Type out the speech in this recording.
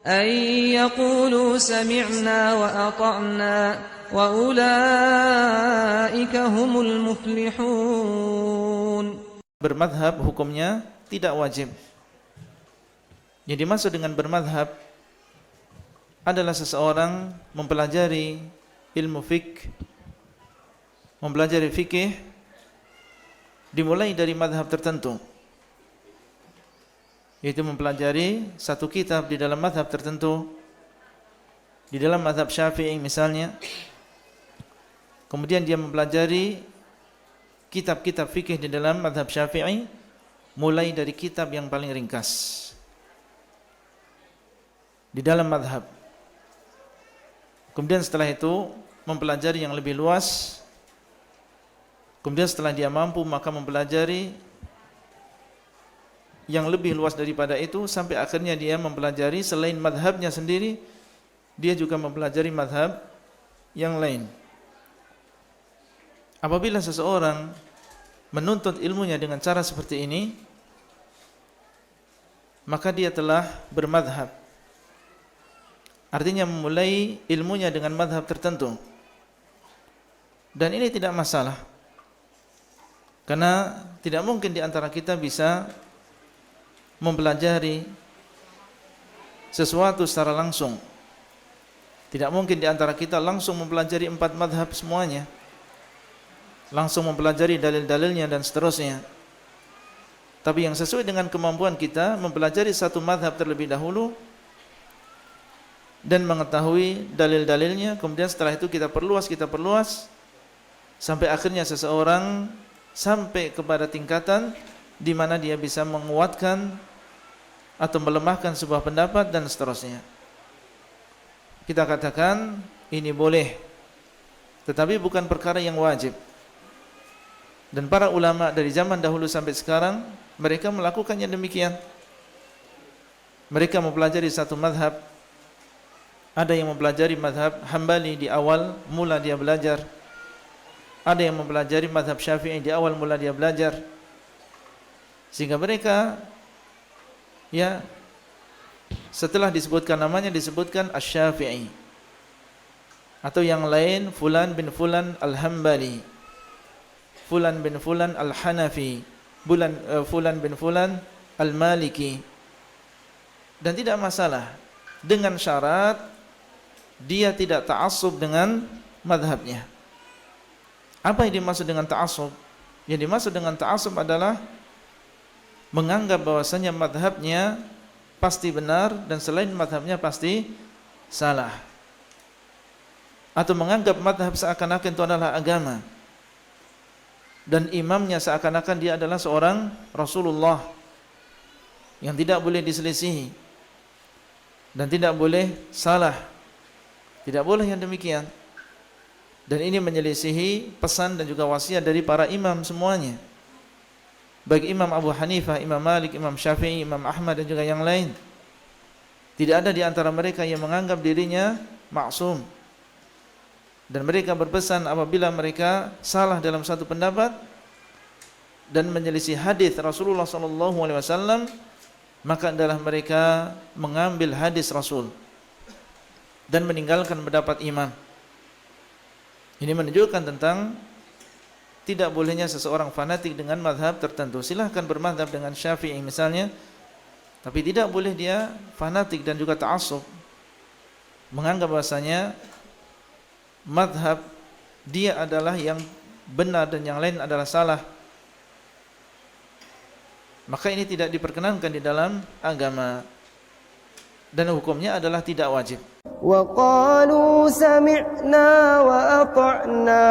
أن يقولوا سمعنا وأطعنا وأولئك هم المفلحون. Bermadhab hukumnya tidak wajib. Yang dimaksud dengan bermadhab adalah seseorang mempelajari ilmu mempelajari fikih dimulai dari madhab tertentu, yaitu mempelajari satu kitab di dalam madhab tertentu, di dalam madhab Syafi'i misalnya. Kemudian dia mempelajari kitab-kitab fikih di dalam madhab Syafi'i, mulai dari kitab yang paling ringkas di dalam madhab. Kemudian setelah itu mempelajari yang lebih luas. Kemudian setelah dia mampu, maka mempelajari yang lebih luas daripada itu, sampai akhirnya dia mempelajari selain madhabnya sendiri, dia juga mempelajari madhab yang lain. Apabila seseorang menuntut ilmunya dengan cara seperti ini, maka dia telah bermadhab. Artinya memulai ilmunya dengan madhab tertentu. Dan ini tidak masalah, karena tidak mungkin di antara kita bisa mempelajari sesuatu secara langsung. Tidak mungkin di antara kita langsung mempelajari 4 madhab semuanya, langsung mempelajari dalil-dalilnya dan seterusnya. Tapi yang sesuai dengan kemampuan kita, mempelajari satu madhab terlebih dahulu dan mengetahui dalil-dalilnya. Kemudian setelah itu kita perluas sampai akhirnya seseorang sampai kepada tingkatan di mana dia bisa menguatkan atau melemahkan sebuah pendapat dan seterusnya. Kita katakan ini boleh, tetapi bukan perkara yang wajib. Dan para ulama dari zaman dahulu sampai sekarang, mereka melakukannya demikian. Mereka mempelajari satu madhab. Ada yang mempelajari madhab Hambali di awal mula dia belajar. Ada yang mempelajari madhab Syafi'i di awal mula dia belajar. Sehingga mereka, ya, setelah disebutkan namanya, disebutkan Asy-Syafi'i, atau yang lain Fulan bin Fulan Al-Hambali, Fulan bin Fulan Al-Hanafi, Fulan bin Fulan Al-Maliki. Dan tidak masalah, dengan syarat dia tidak ta'assub dengan madhabnya. Apa yang dimaksud dengan ta'assub? Yang dimaksud dengan ta'assub adalah menganggap bahwasanya madhabnya pasti benar dan selain madhabnya pasti salah, atau menganggap madhab seakan-akan itu adalah agama dan imamnya seakan-akan dia adalah seorang Rasulullah yang tidak boleh diselisihi dan tidak boleh salah. Tidak boleh yang demikian. Dan ini menyelisihi pesan dan juga wasiat dari para imam semuanya, baik Imam Abu Hanifah, Imam Malik, Imam Syafi'i, Imam Ahmad dan juga yang lain. Tidak ada di antara mereka yang menganggap dirinya maksum. Dan mereka berpesan apabila mereka salah dalam satu pendapat dan menyelisih hadis Rasulullah SAW, maka adalah mereka mengambil hadis Rasul dan meninggalkan pendapat imam. Ini menunjukkan tentang tidak bolehnya seseorang fanatik dengan madhab tertentu. Silahkan bermadhab dengan Syafi'i misalnya, tapi tidak boleh dia fanatik dan juga ta'assub, menganggap bahasanya madhab dia adalah yang benar dan yang lain adalah salah. Maka ini tidak diperkenankan di dalam agama dan hukumnya adalah tidak wajib. وَقَالُوا سَمِعْنَا وَأَطَعْنَا